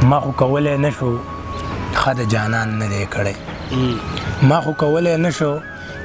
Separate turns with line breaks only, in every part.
ما خو کولی نه شو ښه د جانان نه دی کړی ما خو کولی نه شو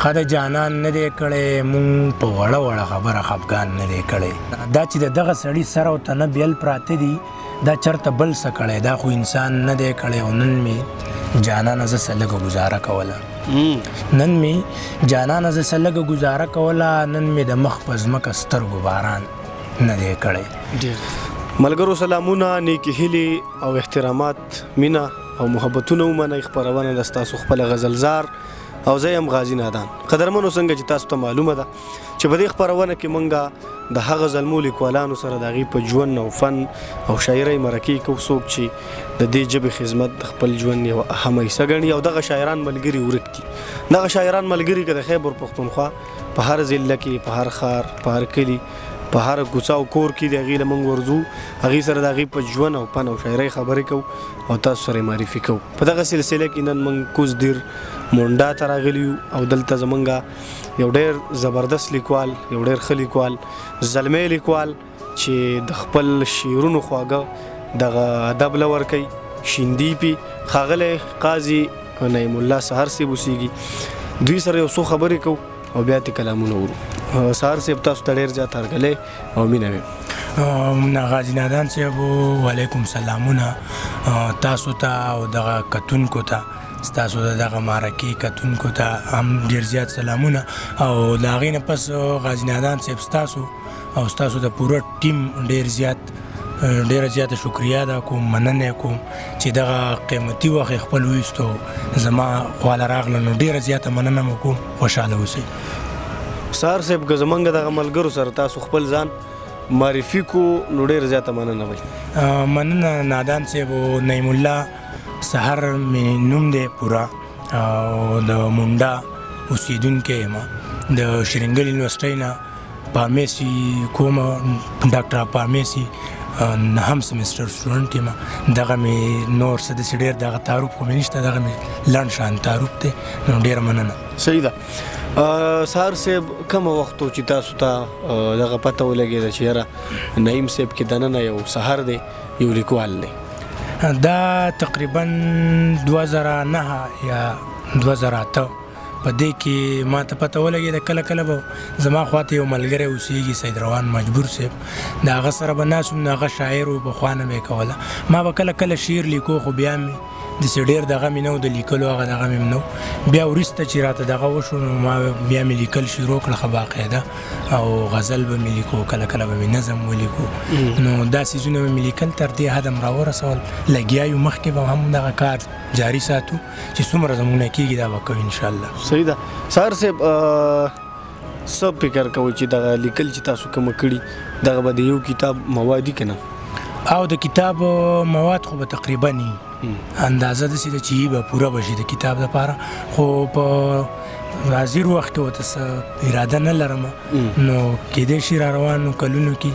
ښه د جانان نه دی کړی مونږ په وړه وړه خبره خفګان نه دی کړی دا چې د دغه سړي سر او تنه بیل پراته دي دا چرته بل څه کړی دا خو انسان نه دی کړی او نن مې جانانه زه څه لږه ګزاره کوله نن مې جانانه زه څه لږه ګزاره کوله نن مې د مخ په ځمکه سترګو باران نه دی کړی
ملګرو سلامونه نیکی هیلې او احترامات مینا او محبتونه ومنئ خپرونه د ستاسو خپل غزلزار او زه یم غازی نادان قدرمنو څنګه چې تاسو ته معلومه ده چې په دې خپرونه کې مونږه د هغه زلمو لیکوالانو سره د هغوی په ژوند او فن او شاعرۍ مرکې کوو څوک چې د دې ژبې خدمت د خپل ژوند یوه اهمه حصه ګڼي او دغه شاعران ملګري ورک دي دغه شاعران ملګري که د خیبر پښتونخوا په هر ضلع کې په هر ښار په هر کلي په هر کوڅه او کور کې د هغې له موږ ورځو هغې سره د هغې په ژوند او فن او شاعرۍ خبرې کوو او تاسو سره یې معرفي کوو په دغه سلسله کې نن موږ کوز دیر مونډا ته راغلي یو او دلته زمونږ یو ډېر زبردست لیکوال یو ډېر ښه لیکوال زلمی لیکوال چې د خپل شعرونو خواږه دغه ادب له ورکوي شیندي پې ښاغلی قاضي نعیم الله سهار صاحب اوسیږي دوی سره یو څو خبرې کوو او بیا ترې کلامونه ورو سهار صاحب تاسو ته ډېر زیات هرکلی او مینه ویم
غازی نادان صاحب وعلیکم سلامونه تاسو ته او دغه کتونکو ته ستاسو د دغه مرکې کتونکو ته هم ډېر زیات سلامونه او د هغې نه پس غازی نادان صاحب ستاسو او ستاسو د پوره ټیم ډېره زیاته شکریه ده کوم مننه کوم چې دغه قیمتي وخت خپل ویستو زما خواله راغله نو ډېره زیاته مننه مو کوم خوشحاله اوسئ
سهار صاحب که زمونږ دغه ملګرو سره تاسو خپل ځان معرفي کو نو ډېره زیاته مننه وایي
مننه نادان صاحب نعیم الله سهار مې نوم دی پوره او د مونډا اوسیدونکی یم د شرنګل یونیورسټۍ نه فارمیسي کوم ډاکټر فارمیسي نهم سمستر سټوډنټ یم دغه مې نور څه داسې ډېر دغه تعارف خو مې نشته دغه مې لنډ شان تعارف دی نو ډېره مننه
صحیح ده سهار صاحب کومه وخت و چې تاسو ته دغه پته ولګېده چې یاره نعیم صاحب کې دننه یو سهار دی یو لیکوال دی
دا تقریبا 2009 یا 2008 په دې کې ما ته پته ولګېده کله کله به زما خواته یو ملګری اوسېږي سید روان مجبور صاحب د هغه سره به ناست وم د هغه شاعر و پخوا نه به یې کوله ما به کله کله شعر لیکو خو بیا مې داسې ډېر دغه مې نه و د لیکلو هغه دغه مې نه و بیا وروسته چې راته دغه وشو نو ما بیا مې لیکل شروع کړه ښه باقاعده او غزل به مې لیکو کله کله به مې نظم ولیکو نو دا څیزونه به مې لیکل تر دې حده م راورسول لګیا یو مخکې به هم دغه کار جاري ساتو چې څومره زموږ نه کېږي دا به کوو انشاءالله
صحیح ده سهار صاحب څه فکر کوئ چې دغه لیکل چې تاسو کومه کړي دغه به د یو کتاب مواد دي که نه
او د کتاب مواد خو به تقریبا وي اندازه داسې ده چې به پوره به شي د کتاب دپاره خو په حاضر وخت کې ورته څه اراده نه لرم نو کیدای شي را روانو کلونو کې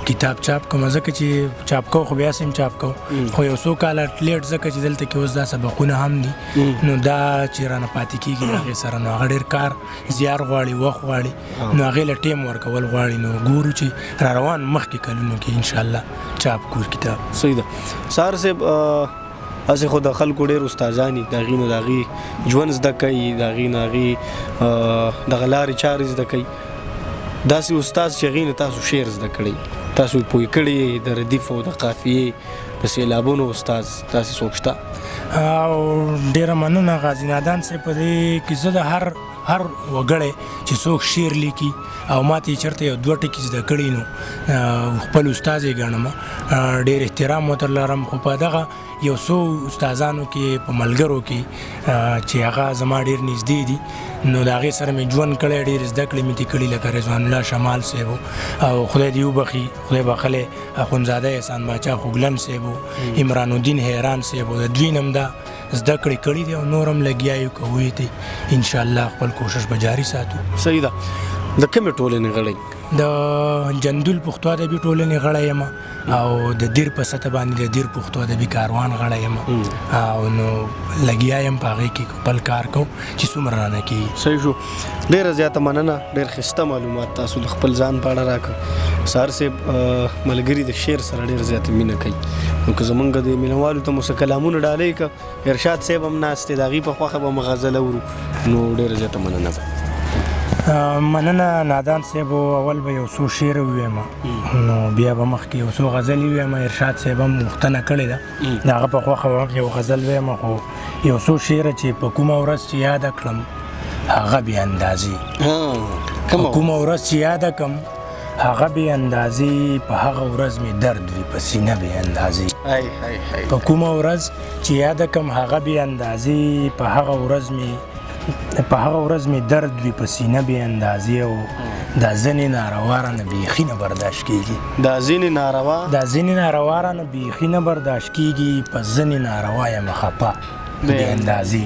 کتاب چاپ کوم ځکه چې چاپ کوو خو بیا سم چاپ کوو خو یو څو کاله لیټ ځکه چې دلته کې اوس دا سبقونه هم دي نو دا چې رانه پاتې کېږي د هغې سره نو هغه ډېر کار زیار غواړي وخت غواړي نو هغې له ټیم ورکول غواړي نو ګورو چې را روان مخکې کلونو کې انشاءالله چاپ کړو کتاب
صحیح ده سهار صاحب هسې خو د خلکو ډېر استادان دي د هغې نه د هغې ژوند زده کوي د هغې نه هغې دغه لارې چارې زده کوي داسې استاد چې هغې نه تاسو شعر زده کړی تاسو پوه کړی د ردیف او د قافیې د سیلابونو استاد داسې څوک شته
او ډېره مننه غازی نادان صاحب په دې کې زه د هر وګړی چې څوک شعر لیکي او ما ته یې چېرته یو دوه ټکي زده کړي نو خپل استاد یې ګڼم ډېر احترام ورته لرم خو په دغه یو څو استادانو کې په ملګرو کې چې هغه زما ډېر نږدې دي نو د هغې سره مې ژوند کړی ډېر زده کړې مې ترې کړي لکه رضوان الله شمال صاحب او خدای دې وبخي خدای بخلی اخندزاده احسان باچا خوږلن صاحب عمران الدین حیران صاحب د دوی نه هم دا زده کړې کړي دي او نور هم لګیا یو کوو ته انشاءالله خپل کوشش به جاري ساتو
صحیح ده د کومې ټولنې غړی
د جندول پښتو ادبي ټولنې غړی یم او د دیر په سطح باندې د دیر پښتو ادبي کاروان غړی یم او نو لګیا یم په هغې کې خپل کار کوم چې څومره رانه کېږي.
صحیح شو. ډېره زیاته مننه، ډېر ښایسته معلومات تاسو د خپل ځان په اړه راکړه. سهار صاحب ملګري د شعر سره ډېر زیاته مینه کوي، نو که زمونږ د مینوالو ته مو څه کلامونه ډالۍ که ارشاد صاحب هم ناست دی د هغې په خوښه به مو غزل اورو، نو ډېره زیاته مننه به.
مننه نادان صاحب، اول به یو څو شعر ووایم نو بیا به مخکې یو څو غزلې ووایم. ارشاد صاحب هم غوښتنه کړې ده د هغه په خوښه به یو غزل ووایم، خو یو څو شعره چې په کومه ورځ چې یاده کړم هغه بې اندازې، په کومه ورځ چې یاده کړم هغه بې اندازې، په هغه ورځ مې درد وي په سینه بې اندازې، په کومه ورځ چې یاده کړم هغه بې اندازې، په هغه ورځ مې درد وي په سینه بې اندازې، او دا ځینې ناروا رانه بیخي نه برداشت کېږي، دا ځینې ناروا رانه بیخي نه برداشت کېږي، په ځینې ناروا یم خفه بې اندازې.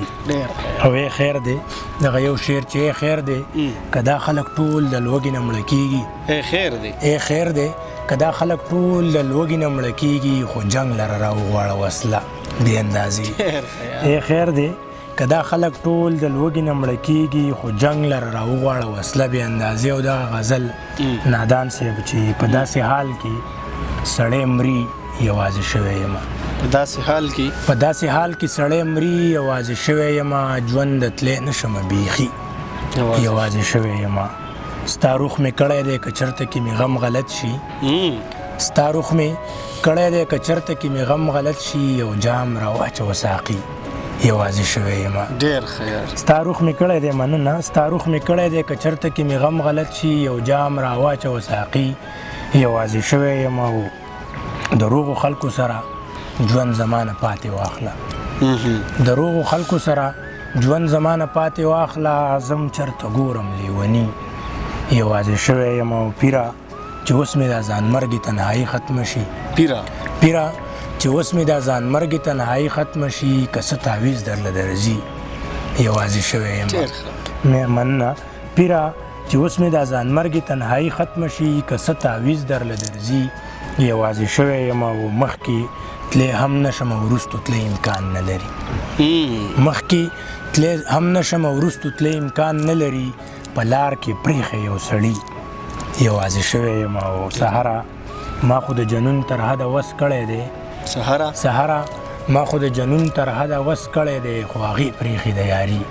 او ای خیر دی دغه یو شعر چې ای خیر دی که دا خلک ټول د لوږې نه مړه کېږي، ای خیر دی که دا خلک ټول د لوږې نه مړه کېږي، خو جنګ لره راوغواړه وسله بې اندازې. ای خیر دی که دا خلک ټول د لوږې نه مړه کېږي، خو جنګ لره راوغواړه وسله بې اندازې. او دغه غزل نادان صاحب چې په داسې حال کې سړی مري یوازې شوی یم، په داسې حال کې سړی مري یوازې شوی یم، ژوند تلی نشم بیخي یوازې شوی یم، ستا روح مې کړی دی که چېرته کې مې غم غلط شي، ستا روح مې کړی دی که چېرته کې مې غم غلط شي، یو جام راواچوه ساقي یوازې شوی یم.
ډېر ښه.
ستا روح مې کړی دی، مننه، ستا روح مې کړی دی که چېرته کې مې غم غلط شي، یو جام راواچوه ساقي یوازې شوی یم، او د روغو خلکو سره ژوند زمانه پاتې واخله، د روغو خلکو سره ژوند زمانه پاتې واخله، زم چرته ګورم لیونی یوازې شوی یم. او پیره چې اوس مې دا ځانمرګې تنهایي ختمه شي، پیره چې اوس مې دا ځانمرګې تنهایي ختمه شي، که څه تعویض درله درځي یوازې شوی یم. مننه. پیره چې اوس مې دا ځانمرګې تنهایي ختمه شي، که څه تعویض درله درځي یوازې شوی یم. او مخکې تلی هم نشم او وروستو تلی امکان نه لري، مخکې تلی هم نشم او وروستو تلی امکان نه لري، په لار کې پریښی یو سړي یوازې شوی یم. او سهاره ما خو د جنون تر حده وس کړی دی، سهاره ما خو د جنون تر حده وس کړی دی، خو هغې پریښې د یاري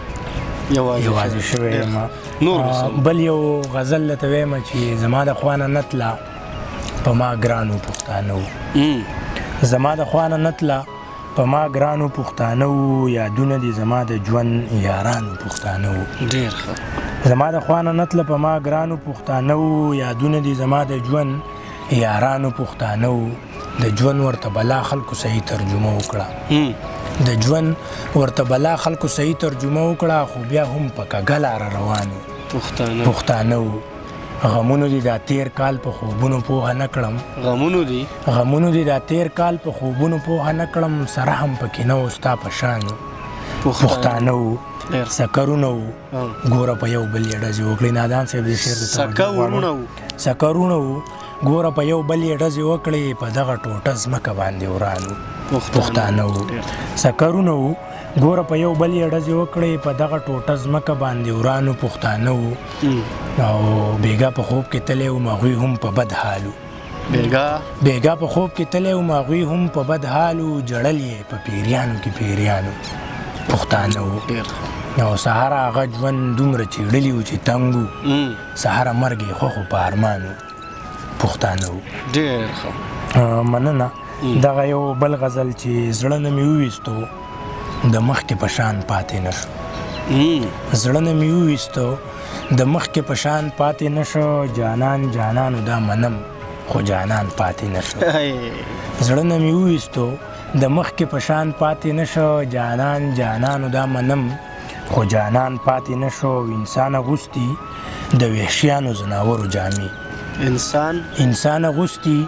یوازې شوی یم. بل یو غزل درته وایم چې زما د خوا نه نه تله په ما ګرانو پښتانه، زما د خوا نه نه تله په ما ګرانو پښتانه، یادونه دي زما د ژوند یارانو پښتانه،
ډېر ښه.
زما د خوا نه نه تله په ما ګرانو پښتانه، یادونه دي زما د ژوند یارانو پښتانه، د ژوند ورته بلا خلکو صحیح ترجمه وکړه، د ژوند ورته بلا خلکو صحیح ترجمه وکړه، خو بیا هم په کږه لاره روانو پښتانه. غمونو دي دا تیر کال په خوبونو پوهه نه کړم، غمونو دي دا تیر کال په خوبونو پوهه نه کړم، سره هم پکې نه و ستا په شانو پښتانه وو، سکرونه وو ګوره په یو بل یې ډزې وکړې. نادان صاحب د شعر سکرونه وو ګوره په یو بل یې ډزې وکړې، په دغه ټوټه ځمکه باندې ورانو پښتانه وو، سکرونه وو ګوره په یو بل یې ډزې وکړې، په دغه ټوټه ځمکه باندې ورانو پښتانه وو. او بیګا په خوب کې تلی وم هغوی هم په بد حالو، بیګا په خوب کې تلی وم هغوی هم په بد حالو، جړل یې په پیریانو کې پیریانو پښتانه وو. او سهاره هغه ژوند دومره چیړلي وو چې تنګ وو، سهاره مرګ یې خوښ په ارمانو پښتانه وو.
ډېر ښه.
مننه. دغه یو بل غزل چې زړه نه مې وویستو د مخکې په شان پاتې نه شو، زړه نه مې وویستو د مخکې په شان پاتې نه شو، جانان جانانو دا منم خو جانان پاتې نه شو، زړه نه مې وویستو د مخکې په شان پاتې نه شو، جانان جانانو دا منم خو جانان پاتې نه شو. انسان اغوستي د وحشیانو زناورو جامې، انسان اغوستي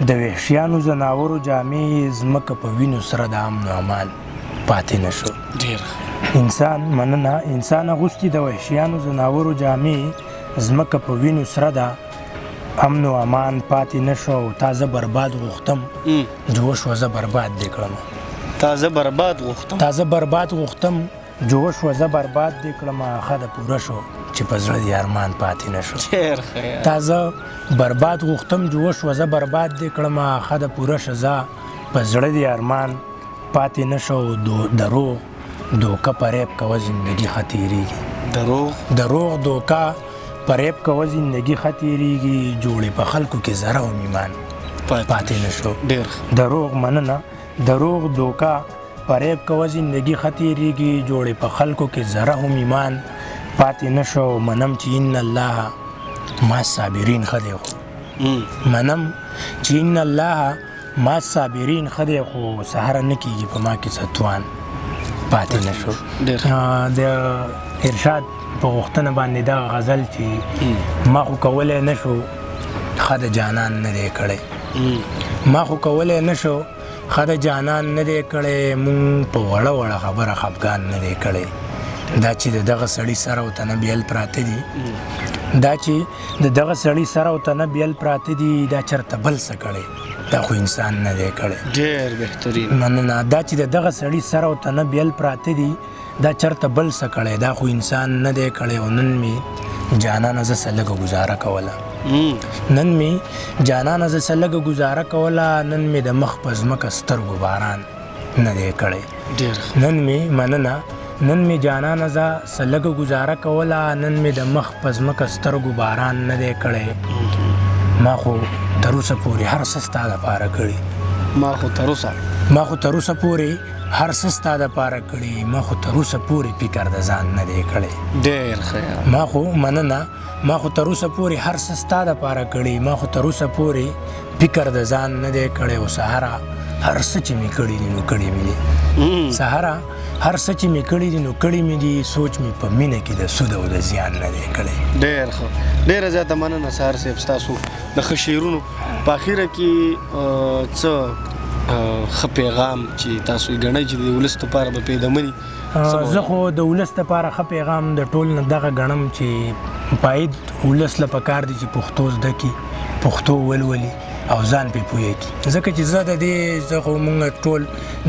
د وحشیانو زناورو جامې، ځمکه په وینو سره د امن و امان پاتې نه شو. انسان اغوستي د وحشیانو زناورو جامې، ځمکه په وینو سره ده امن و امان پاتې نشو او تا زه برباد غوښتم جوش و زه برباد دې کړم
تازه برباد غوښتم
تا زه برباد غوښتم جوش و زه برباد دې کړم ښه د پوره شو چې په زړه دې ارمان پاتې نشو
ډېر ښه
تا زه برباد غوښتم جوش و زه برباد دې کړم ښه د پوره شزا په زړه دې ارمان پاتې نشو دروغ دوکه پریب کوه زندگی ښه تېرېږي دروغ دوکه پریب کوه زندگی ښه تېرېږي جوړې په خلکو کې ذره هم ایمان پاتې نشو دروغ مننه دروغ دوکه پریب کوه زندگی ښه تېرېږي جوړې په خلکو کې ذره هم ایمان پاتې نشو منم چې ان الله ما صابرین ښه دی خو منم چې ان الله ما صابرین ښه دی خو سهره نه کېږي په ما کې څه توان پاتې نشو د ارشاد په غوښتنه باندې دغه غزل چې ما خو کولی نه شو ښه د جانان نه دی کړی ما خو کولی نه شو ښه د جانان نه دی کړی مونږ په وړه وړه خبره خفګان نه دی کړی دا چې د دغه سړي سره او تنه بیل پراته دي دا چې د دغه سړي سره او تنه بیل پراته دي دا چېرته بل څه کړی دا خو انسان نه دی کړی
ډېر بهترین
مننه دا چې د دغه سړي سره او تنه بیل پراته دي دا چېرته بل څه کړی دا خو انسان نه دی کړی او نن مې جانانه زه څه لږه ګزاره کوله نن مې جانانه زه څه لږه ګزاره کوله نن مې د مخ په ځمکه سترګو باران نه دی کړی نن مې مننه نن مې جانانه زه څه لږه ګزاره کوله نن مې د مخ په ځمکه سترګو باران نه دی کړی ما خو تر اوسه پورې هر څه ستا دپاره کړي
ما خو تر اوسه
پورې هر څه ستا دپاره کړي ما خو تر اوسه پورې فکر د ځان نه دی کړی
ډېر ښه
ما خو مننه ما خو تر اوسه پورې هر څه ستا دپاره کړي ما خو تر اوسه پورې فکر د ځان نه دی کړی او سهاره هر څه چې مې کړي دي نو کړي مې دي سهاره هر څه چې مې کړي دي نو کړي مې دي سوچ مې په مینه کې د سود او د زیان نه دی کړی
ډېر ښه ډېره زیاته مننه سهار صاحب ستاسو د ښه شعرونو په اخره کې څه ښه پیغام چې تاسو یې ګڼئ چې د ولس دپاره به پیدامني
زه خو د ولس دپاره ښه پیغام د ټول نه دغه ګڼم چې باید ولس له پکار دي چې پښتو زده کړي پښتو ولولي او ځان پې پوهه کړي ځکه چې زه د دې زه خو مونږ ټول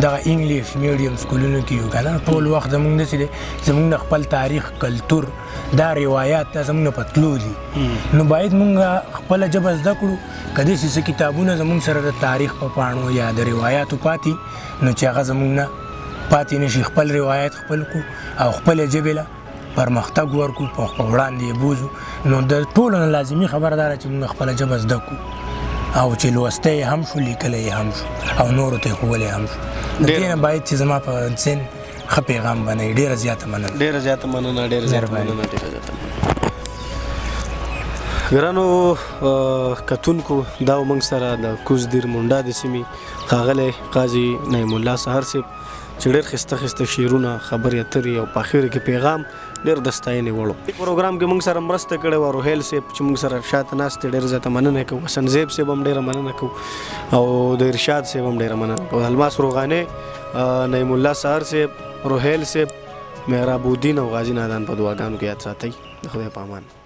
دغه انګلیش میډیم سکولونو کې یو که نه ټول وخت زمونږ داسې دی زمونږ د خپل تاریخ کلتور دا روایات دا زمونږ په تلو دي نو باید مونږ خپله ژبه زده کړو که داسې څه کتابونه زمونږ سره د تاریخ په پاڼو یا د روایاتو پاتې نو چې هغه زمونږ نه پاتې نشي خپل روایت خپل کړو او خپلې ژبې له پرمختګ ورکړو په وړاندې یې بوځو نو د ټولو نه لازمي خبره دا ده چې مونږ خپله ژبه زده کړو او چې لوستی یې هم شو لیکلی یې هم شو او نورو ته یې ښوولی هم شو د دې نه باید چې زما په ذهن ښه پیغام بنوي ډېره زیاته مننه
ګرانو کتونکو دا موږ سره د کوزدیر منډا د سیمې ښاغلی قاضي نعیم الله سهار صاحب چې ډېر ښایسته شعرونه خبرې اترې او په اخر کې پیغام ډېر د ستاینې وړ و پروګرام کې موږ سره مرسته کړې وه روهیل صاحب چې موږ سره شاته ناست دی ډېره زیاته مننه کوو حسن زیب صاحب هم ډېره مننه کوو او د ارشاد صاحب هم ډېره مننه کوو الماس روغانې نعیم الله سهار صاحب روهیل صاحب مهراب الدین او غازي نادان په دعاګانو کې یاد ساتئ د خدای په امان